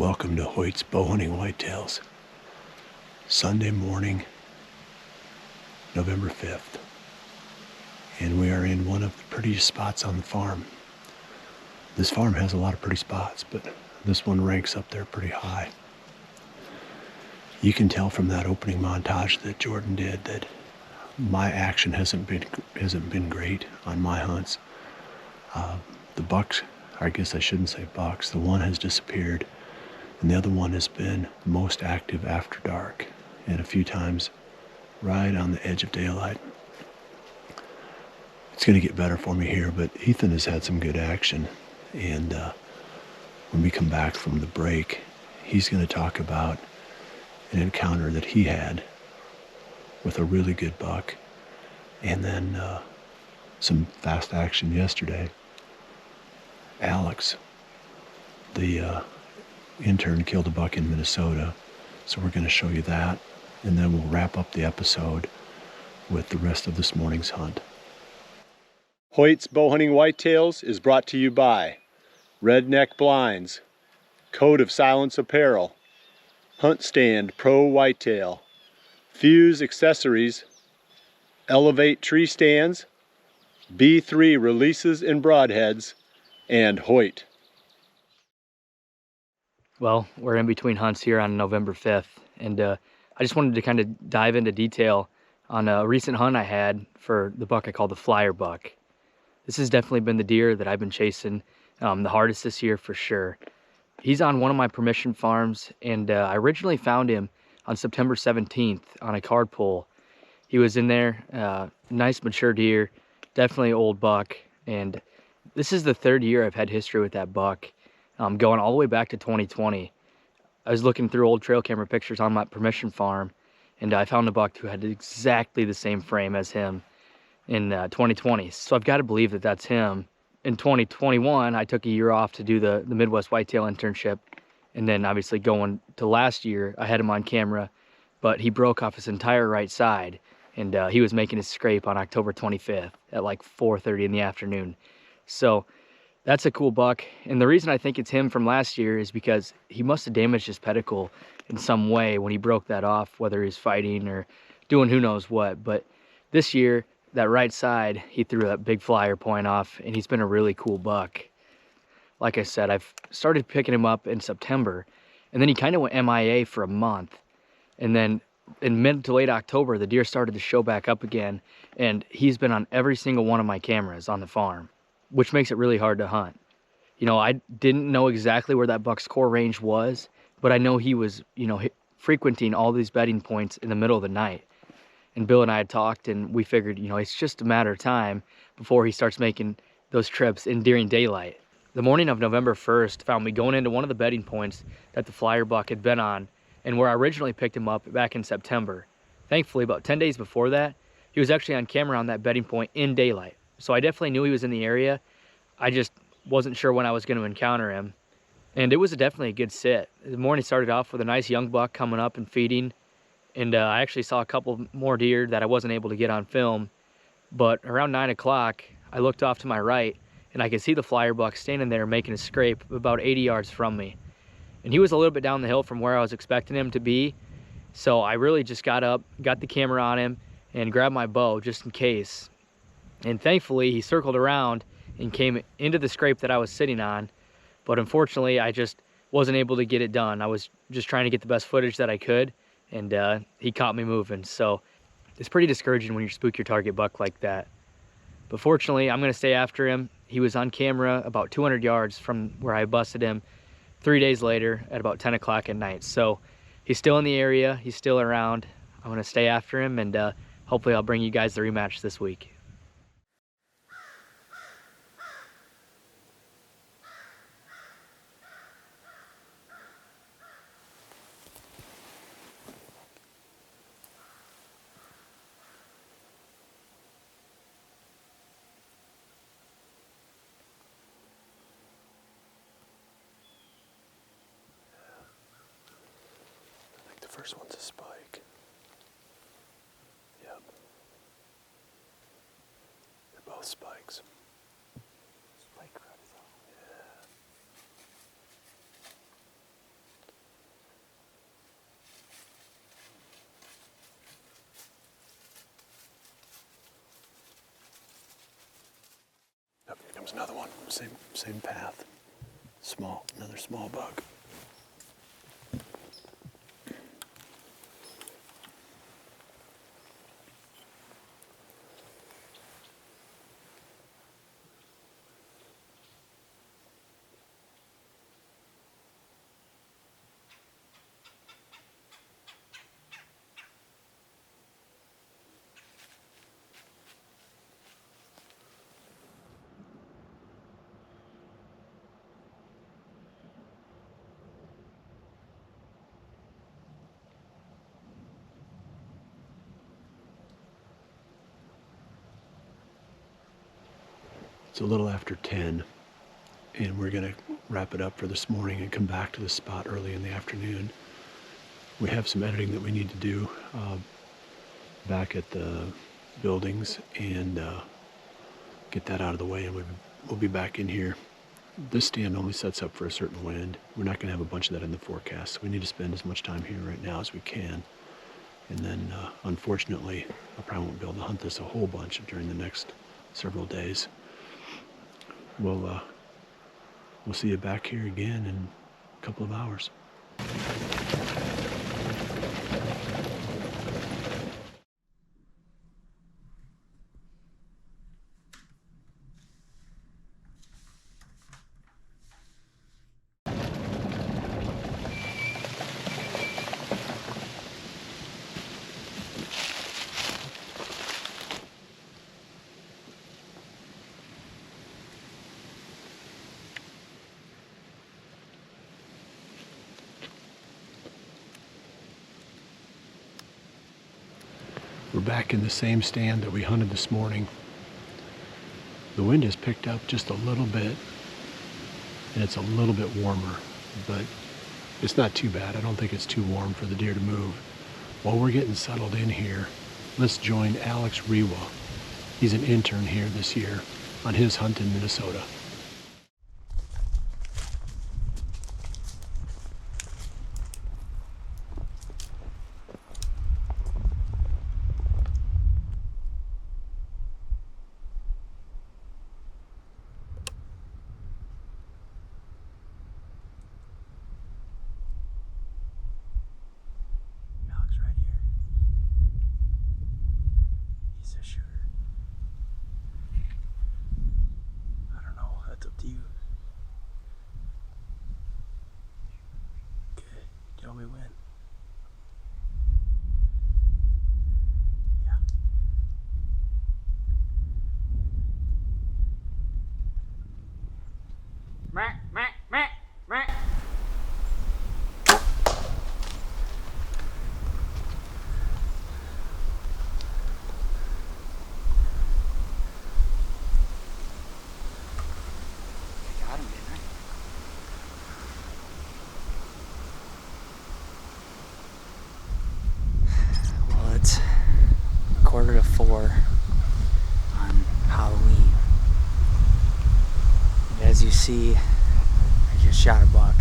Welcome to Hoyt's Bowhunting Whitetails. Sunday morning, November 5th. And we are in one of the prettiest spots on the farm. This farm has a lot of pretty spots, but this one ranks up there pretty high. You can tell from that opening montage that Jordan did that my action hasn't been great on my hunts. The bucks, I guess I shouldn't say bucks, the one has disappeared. And the other one has been the most active after dark, and a few times right on the edge of daylight. It's going to get better for me here, but Ethan has had some good action. And when we come back from the break, he's going to talk about an encounter that he had with a really good buck, and then some fast action yesterday. Alex, the intern, killed a buck in Minnesota, so we're going to show you that, and then we'll wrap up the episode with the rest of this morning's hunt. Hoyt's Bowhunting Whitetails is brought to you by Redneck Blinds, Code of Silence Apparel, Hunt Stand Pro Whitetail, Fuse Accessories, Elevate Tree Stands, B3 Releases and Broadheads, and Hoyt. Well, we're in between hunts here on November 5th, and I just wanted to kind of dive into detail on a recent hunt I had for the buck I call the flyer buck. This has definitely been the deer that I've been chasing the hardest this year for sure. He's on one of my permission farms, and I originally found him on September 17th on a card pull. He was in there, nice mature deer, definitely old buck, and this is the third year I've had history with that buck. Going all the way back to 2020. I was looking through old trail camera pictures on my permission farm, and I found a buck who had exactly the same frame as him in 2020. So I've got to believe that that's him. In 2021, I took a year off to do the Midwest Whitetail internship, and then obviously going to last year, I had him on camera, but he broke off his entire right side, and he was making his scrape on October 25th at like 4:30 in the afternoon. So that's a cool buck, and the reason I think it's him from last year is because he must have damaged his pedicle in some way when he broke that off, whether he's fighting or doing who knows what. But this year, that right side, he threw that big flyer point off, and he's been a really cool buck. Like I said, I've started picking him up in September, and then he kind of went MIA for a month. And then in mid to late October, the deer started to show back up again, and he's been on every single one of my cameras on the farm, which makes it really hard to hunt. You know, I didn't know exactly where that buck's core range was, but I know he was, frequenting all these bedding points in the middle of the night. And Bill and I had talked, and we figured, it's just a matter of time before he starts making those trips in during daylight. The morning of November 1st found me going into one of the bedding points that the flyer buck had been on, and where I originally picked him up back in September. Thankfully, about 10 days before that, he was actually on camera on that bedding point in daylight. So I definitely knew he was in the area. I just wasn't sure when I was going to encounter him. And it was definitely a good sit. The morning started off with a nice young buck coming up and feeding. And I actually saw a couple more deer that I wasn't able to get on film. But around 9 o'clock, I looked off to my right, and I could see the flyer buck standing there making a scrape about 80 yards from me. And he was a little bit down the hill from where I was expecting him to be. So I really just got up, got the camera on him, and grabbed my bow just in case. And thankfully, he circled around and came into the scrape that I was sitting on. But unfortunately, I just wasn't able to get it done. I was just trying to get the best footage that I could, and he caught me moving. So it's pretty discouraging when you spook your target buck like that. But fortunately, I'm going to stay after him. He was on camera about 200 yards from where I busted him 3 days later at about 10 o'clock at night. So he's still in the area. He's still around. I'm going to stay after him, and hopefully I'll bring you guys the rematch this week. First one's a spike. Yep. They're both spikes. Spike crowd is on. Yeah. There's another one, same path. Another small buck. It's a little after 10, and we're going to wrap it up for this morning and come back to the spot early in the afternoon. We have some editing that we need to do back at the buildings and get that out of the way, and we'll be back in here. This stand only sets up for a certain wind. We're not going to have a bunch of that in the forecast, so we need to spend as much time here right now as we can. And then, unfortunately, I probably won't be able to hunt this a whole bunch during the next several days. We'll see you back here again in a couple of hours. We're back in the same stand that we hunted this morning. The wind has picked up just a little bit, and it's a little bit warmer, but it's not too bad. I don't think it's too warm for the deer to move. While we're getting settled in here, let's join Alex Rewa. He's an intern here this year on his hunt in Minnesota. We win. Yeah. Meh, meh, meh, meh. Got him, didn't I? It's 3:45 on Halloween. And as you see, I just shot a buck.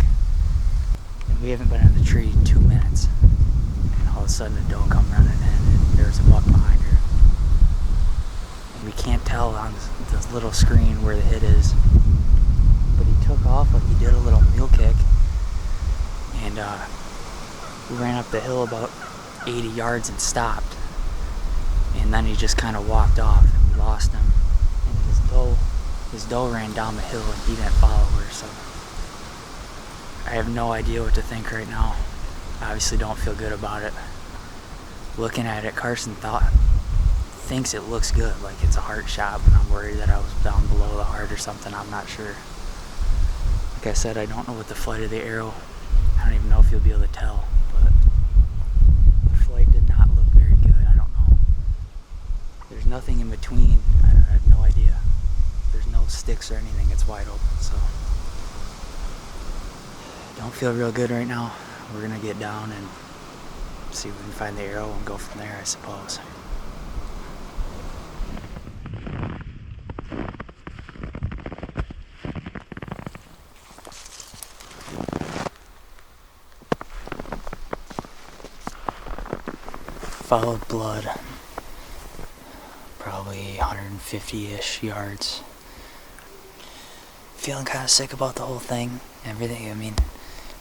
And we haven't been in the tree 2 minutes. And all of a sudden a doe come running in and there's a buck behind her. And we can't tell on this little screen where the hit is. But he took off like he did a little mule kick. And we ran up the hill about 80 yards and stopped, and then he just kind of walked off and we lost him, and his doe ran down the hill and he didn't follow her. So I have no idea what to think right now. I obviously don't feel good about it. Looking at it, Carson thinks it looks good, like it's a heart shot, but I'm worried that I was down below the heart or something. I'm not sure. Like I said, I don't know what the flight of the arrow, I don't even know if you'll be able to tell. Did not look very good. I don't know. There's nothing in between. I have no idea. There's no sticks or anything. It's wide open. So don't feel real good right now. We're gonna get down and see if we can find the arrow and go from there, I suppose. Followed blood, probably 150-ish yards. feeling kind of sick about the whole thing. Everything. I mean,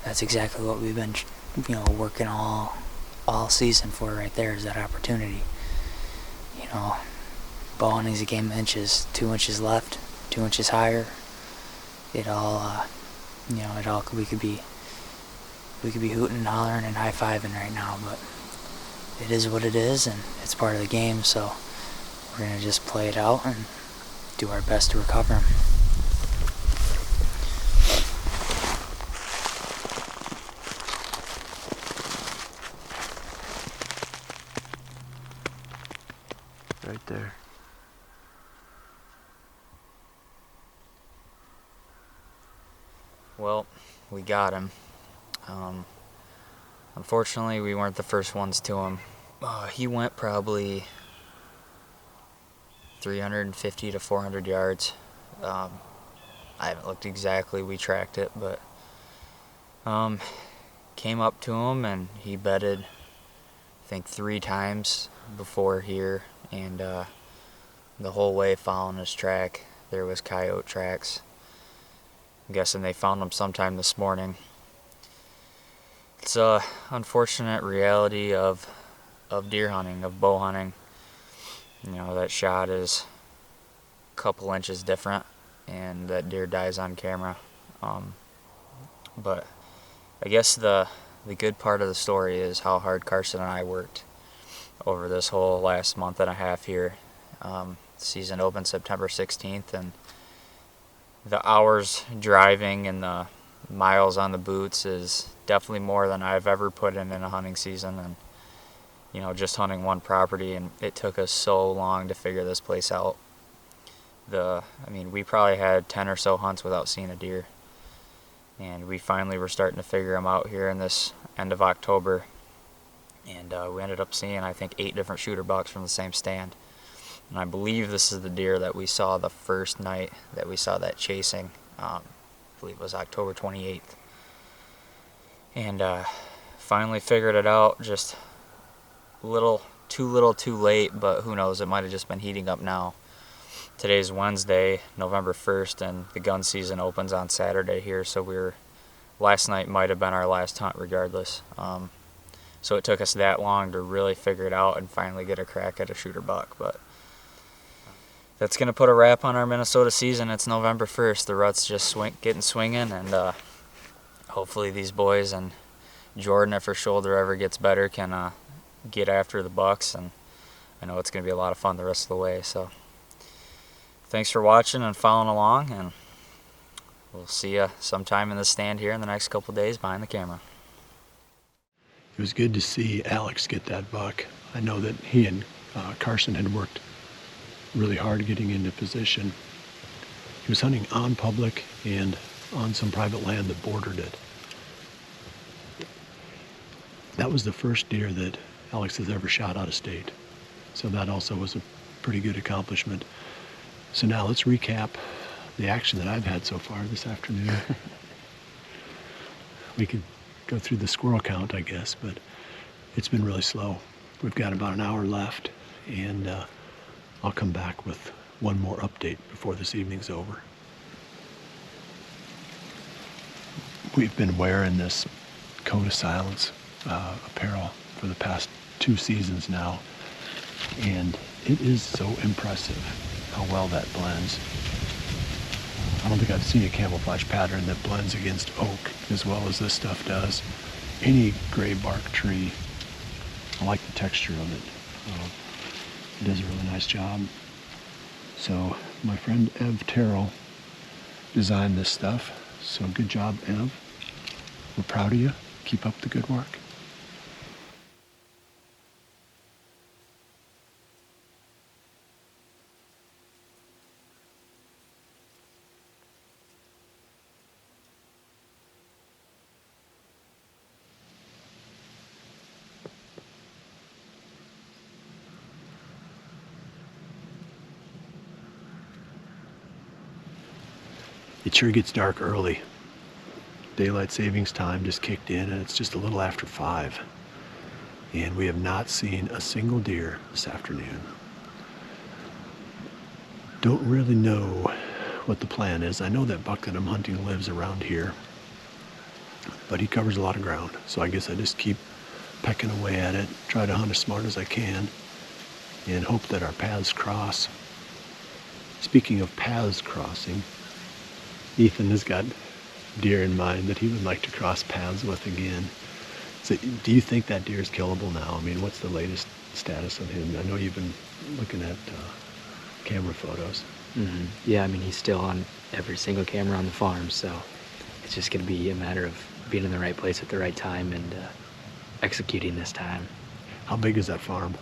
that's exactly what we've been, working all season for. Right there is that opportunity. Bow hunting's a game of inches. 2 inches left, 2 inches higher. It all, we could be hooting and hollering and high-fiving right now, but it is what it is, and it's part of the game, so we're going to just play it out and do our best to recover them. Right there. Well, we got him. Unfortunately, we weren't the first ones to him. He went probably 350 to 400 yards. I haven't looked exactly, we tracked it, but came up to him and he bedded, I think, 3 times before here, and the whole way following his track there was coyote tracks. I'm guessing they found him sometime this morning. It's a unfortunate reality of deer hunting, of bow hunting. That shot is a couple inches different and that deer dies on camera. But I guess the good part of the story is how hard Carson and I worked over this whole last month and a half here. The season opened September 16th, and the hours driving and the miles on the boots is definitely more than I've ever put in a hunting season, and just hunting one property, and it took us so long to figure this place out. We probably had 10 or so hunts without seeing a deer, and we finally were starting to figure them out here in this end of October, and we ended up seeing, I think, 8 different shooter bucks from the same stand. And I believe this is the deer that we saw the first night that we saw that chasing. I believe it was October 28th. And finally figured it out, just too little too late, but who knows, it might have just been heating up now. Today's Wednesday, November 1st, and the gun season opens on Saturday here, so last night might have been our last hunt regardless. So it took us that long to really figure it out and finally get a crack at a shooter buck, but that's going to put a wrap on our Minnesota season. It's November 1st. The rut's just getting swinging, and hopefully these boys and Jordan, if her shoulder ever gets better, can get after the bucks, and I know it's going to be a lot of fun the rest of the way. So thanks for watching and following along, and we'll see you sometime in the stand here in the next couple days behind the camera. It was good to see Alex get that buck. I know that he and Carson had worked really hard getting into position. He was hunting on public and on some private land that bordered it. That was the first deer that Alex has ever shot out of state. So that also was a pretty good accomplishment. So now let's recap the action that I've had so far this afternoon. We could go through the squirrel count, I guess, but it's been really slow. We've got about an hour left, and I'll come back with one more update before this evening's over. We've been wearing this Code of Silence apparel for the past 2 seasons now, and it is so impressive how well that blends. I don't think I've seen a camouflage pattern that blends against oak as well as this stuff does. Any gray bark tree, I like the texture of it. It does a really nice job. So my friend Ev Terrell designed this stuff. So good job, Ev. We're proud of you. Keep up the good work. It sure gets dark early. Daylight savings time just kicked in, and it's just a little after 5. And we have not seen a single deer this afternoon. Don't really know what the plan is. I know that buck that I'm hunting lives around here, but he covers a lot of ground. So I guess I just keep pecking away at it, try to hunt as smart as I can, and hope that our paths cross. Speaking of paths crossing, Ethan has got deer in mind that he would like to cross paths with again. So do you think that deer is killable now? I mean, what's the latest status of him? I know you've been looking at camera photos. Mm-hmm. Yeah, I mean, he's still on every single camera on the farm, so it's just going to be a matter of being in the right place at the right time and executing this time. How big is that farm?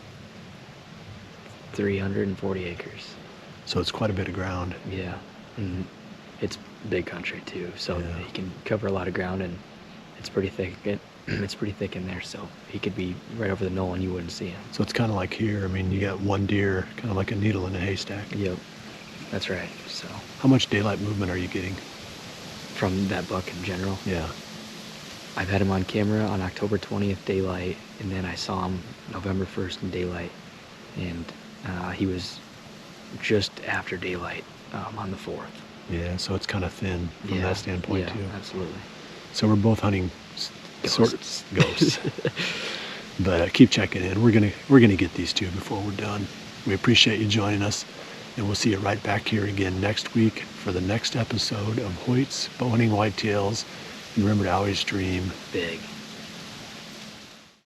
340 acres. So it's quite a bit of ground. Yeah, and it's big country too, so Yeah. he can cover a lot of ground, and it's pretty thick. It's pretty thick in there, so he could be right over the knoll and you wouldn't see him. So it's kind of like here. I mean, you got one deer, kind of like a needle in a haystack. Yep, that's right. So How much daylight movement are you getting? from that buck in general, Yeah. I've had him on camera on October 20th daylight, and then I saw him November 1st in daylight, and he was just after daylight on the 4th. Yeah, so it's kind of thin from that standpoint yeah, too. absolutely. So we're both hunting Ghosts. ghosts. But keep checking in. We're gonna get these two before we're done. We appreciate you joining us, and we'll see you right back here again next week for the next episode of Hoyt's Bowhunting Whitetails. And remember to always dream Big.